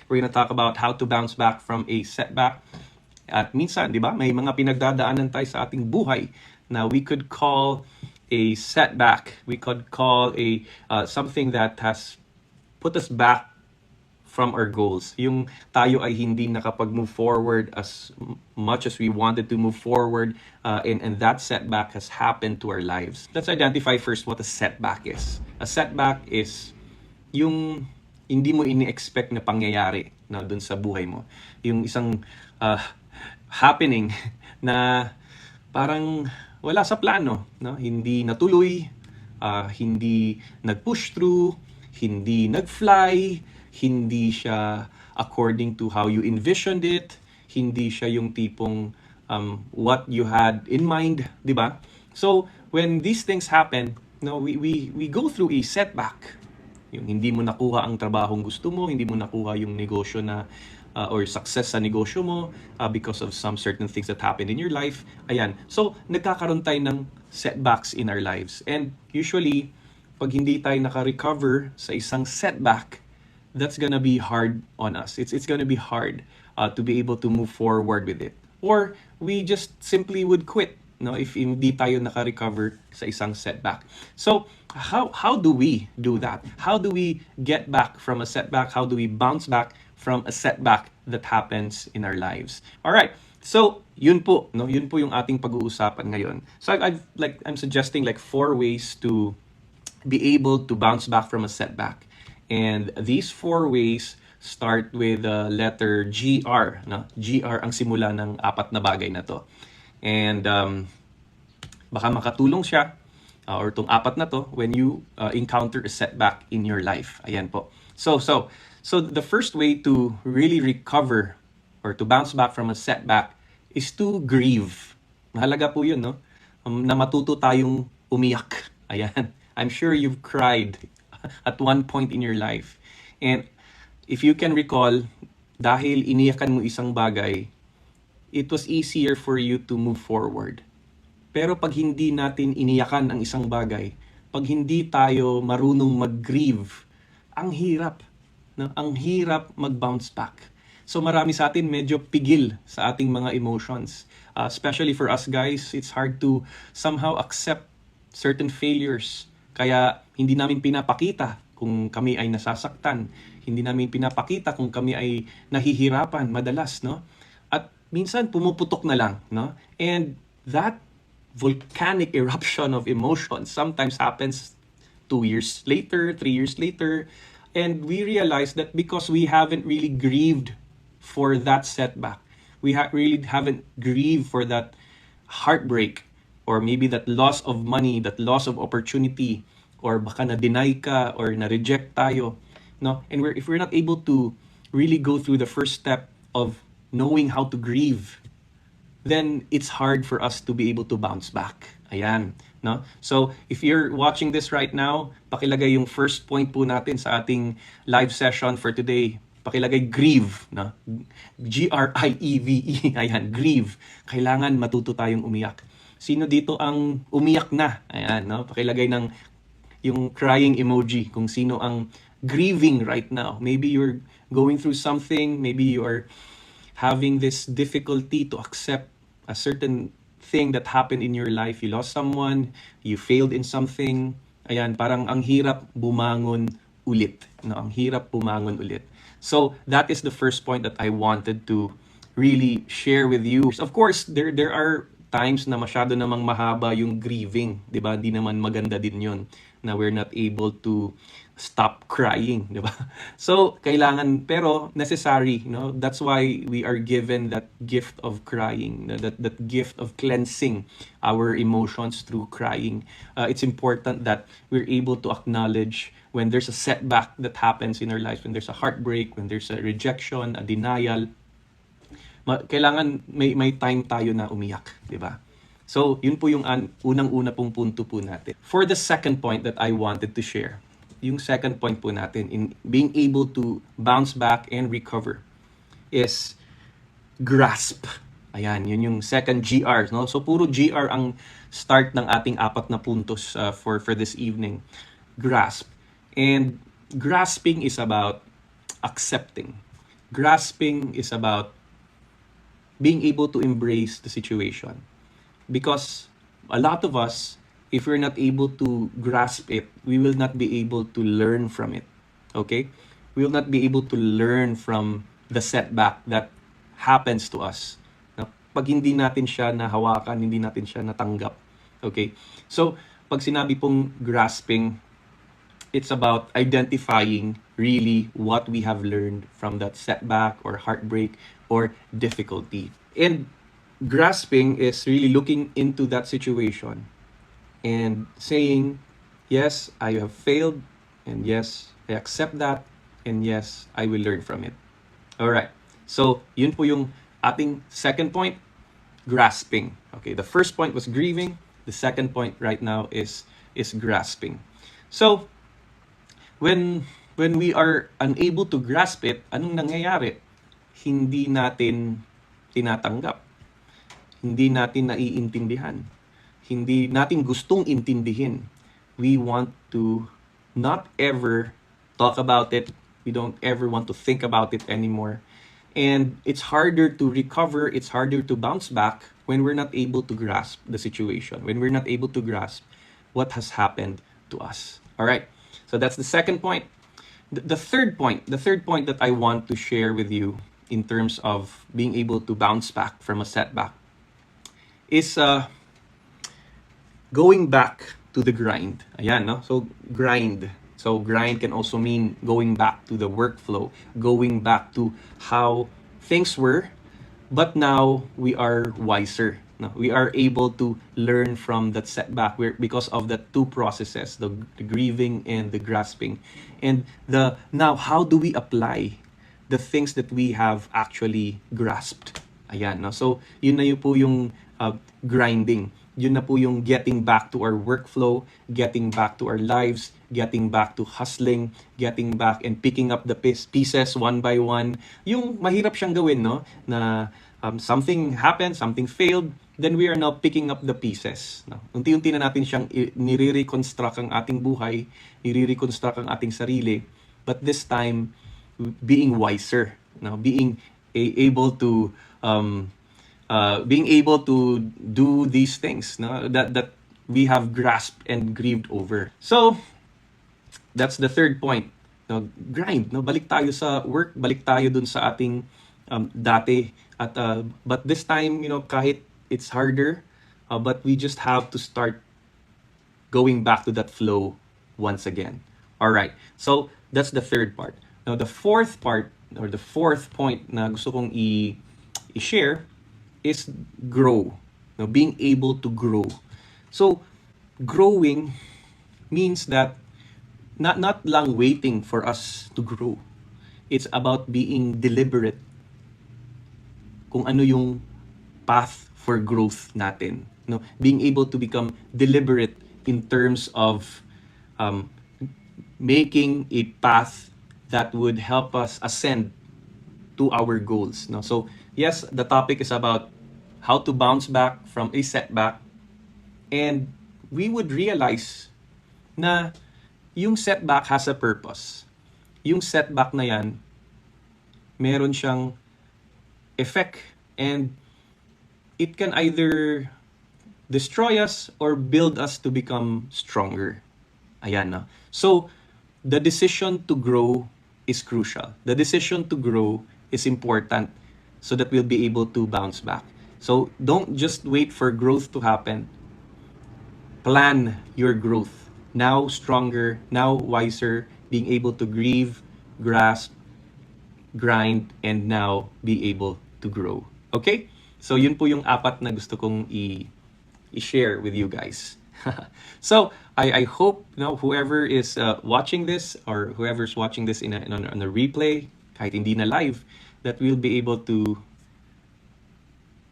We're gonna talk about how to bounce back from a setback. At minsan, di ba, may mga pinagdadaanan tayo sa ating buhay na we could call a setback. We could call a something that has put us back from our goals. Yung tayo ay hindi nakapag-move forward as much as we wanted to move forward, and that setback has happened to our lives. Let's identify first what a setback is. A setback is yung hindi mo ini-expect na pangyayari na dun sa buhay mo. Yung isang happening na parang wala sa plano, no? Hindi natuloy, hindi nag-push through, hindi nag-fly, hindi siya according to how you envisioned it, hindi siya yung tipong what you had in mind, di ba? So, when these things happen, no, we go through a setback. Yung hindi mo nakuha ang trabahong gusto mo, hindi mo nakuha yung negosyo na or success sa negosyo mo because of some certain things that happened in your life. Ayan. So, nagkakaroon tayo ng setbacks in our lives. And usually, pag hindi tayo naka-recover sa isang setback, that's gonna be hard on us. It's gonna be hard to be able to move forward with it. Or we just simply would quit, no, if hindi tayo naka-recover sa isang setback. So, how do we do that? How do we get back from a setback? How do we bounce back from a setback that happens in our lives? All right. So, yun po, no? Yun po yung ating pag-uusapan ngayon. So, I'm suggesting like 4 ways to be able to bounce back from a setback. And these 4 ways start with the letter GR, no? GR ang simula ng 4 na bagay na to. And baka makatulong siya or tong 4 na to when you encounter a setback in your life. Ayan po. So the first way to really recover or to bounce back from a setback is to grieve. Mahalaga po yun, no? Na matuto tayong umiyak. Ayan. I'm sure you've cried at one point in your life. And if you can recall, dahil iniyakan mo isang bagay, it was easier for you to move forward. Pero pag hindi natin iniyakan ang isang bagay, pag hindi tayo marunong mag-grieve, ang hirap. No? Ang hirap mag-bounce back. So marami sa atin medyo pigil sa ating mga emotions. Especially for us guys, it's hard to somehow accept certain failures. Kaya hindi namin pinapakita kung kami ay nasasaktan. Hindi namin pinapakita kung kami ay nahihirapan madalas, no? At minsan pumuputok na lang, no? And that volcanic eruption of emotions sometimes happens 2 years later, 3 years later, and we realize that because we haven't really grieved for that setback, we really haven't grieved for that heartbreak, or maybe that loss of money, that loss of opportunity, or baka na-deny ka or na-reject tayo, no? And if we're not able to really go through the first step of knowing how to grieve, then it's hard for us to be able to bounce back. Ayan, no? So, if you're watching this right now, pakilagay yung first point po natin sa ating live session for today. Pakilagay grieve, no? G-R-I-E-V-E. Ayan, grieve. Kailangan matuto tayong umiyak. Sino dito ang umiyak na? Ayan, no? Pakilagay ng yung crying emoji kung sino ang grieving right now. Maybe you're going through something, maybe you are having this difficulty to accept a certain thing that happened in your life. You lost someone, you failed in something. Ayan, parang ang hirap bumangon ulit. No? Ang hirap bumangon ulit. So, that is the first point that I wanted to really share with you. Of course, there are times na masyado namang mahaba yung grieving, 'di ba? Di naman maganda din 'yon na we're not able to stop crying, 'di ba? So, kailangan, pero necessary, you know? That's why we are given that gift of crying, that gift of cleansing our emotions through crying. It's important that we're able to acknowledge when there's a setback that happens in our lives, when there's a heartbreak, when there's a rejection, a denial. Kailangan may time tayo na umiyak, di ba? So, yun po yung unang-una pong punto po natin. For the second point that I wanted to share, yung second point po natin in being able to bounce back and recover is grasp. Ayan, yun yung second GR, no? So, puro GR ang start ng ating 4 na puntos for this evening. Grasp. And grasping is about accepting. Grasping is about being able to embrace the situation. Because a lot of us, if we're not able to grasp it, we will not be able to learn from it. Okay? We will not be able to learn from the setback that happens to us. No? Pag hindi natin siya nahawakan, hindi natin siya natanggap. Okay? So, pag sinabi pong grasping, it's about identifying really what we have learned from that setback or heartbreak or difficulty. And grasping is really looking into that situation and saying, yes, I have failed, and yes, I accept that, and yes, I will learn from it. All right. So, yun po yung ating second point, grasping. Okay, the first point was grieving. The second point right now is grasping. So, when we are unable to grasp it, anong nangyayari? Hindi natin tinatanggap. Hindi natin naiintindihan. Hindi natin gustong intindihin. We want to not ever talk about it. We don't ever want to think about it anymore. And it's harder to recover, it's harder to bounce back when we're not able to grasp the situation, when we're not able to grasp what has happened to us. All right. So that's the second point. The third point that I want to share with you in terms of being able to bounce back from a setback is going back to the grind. Ayan, no? So, grind. So, grind can also mean going back to the workflow, going back to how things were, but now we are wiser. No? We are able to learn from that setback because of the two processes, the grieving and the grasping. And now, how do we apply the things that we have actually grasped? Ayan, no? So, yun na yun po yung grinding. Yun na po yung getting back to our workflow, getting back to our lives, getting back to hustling, getting back and picking up the pieces one by one. Yung mahirap siyang gawin, no? Na something happened, something failed, then we are now picking up the pieces. No? Unti-unti na natin siyang nire-reconstruct ang ating buhay, nire-reconstruct ang ating sarili, but this time, being wiser, no? Able to being able to do these things, no? that we have grasped and grieved over. So that's the third point. No, grind, no? Balik tayo sa work, balik tayo dun sa ating dati at but this time, kahit it's harder, but we just have to start going back to that flow once again. All right. So that's the third part. Now the fourth part or the fourth point na gusto kong i-share is grow. Now, being able to grow. So, growing means that not lang waiting for us to grow. It's about being deliberate kung ano yung path for growth natin. No, being able to become deliberate in terms of making a path that would help us ascend to our goals. No, so yes, the topic is about how to bounce back from a setback, and we would realize na yung setback has a purpose. Yung setback na yan, meron siyang effect, and it can either destroy us or build us to become stronger. Ayan na. So, the decision to grow is crucial. The decision to grow is important so that we'll be able to bounce back. So, don't just wait for growth to happen. Plan your growth. Now stronger, now wiser, being able to grieve, grasp, grind, and now be able to grow. Okay? So, yun po yung apat na gusto kong i-share with you guys. So, I hope whoever is watching this or whoever's watching this on a replay, kahit hindi na live, that we'll be able to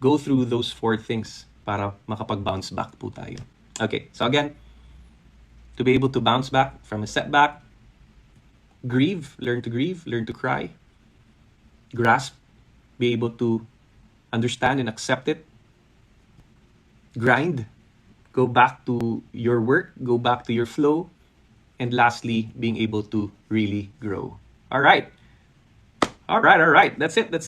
go through those four things para makapag-bounce back po tayo. Okay, so again, to be able to bounce back from a setback, grieve, learn to cry, grasp, be able to understand and accept it, grind, go back to your work, go back to your flow, and lastly, being able to really grow. All right. All right, all right. That's it. That's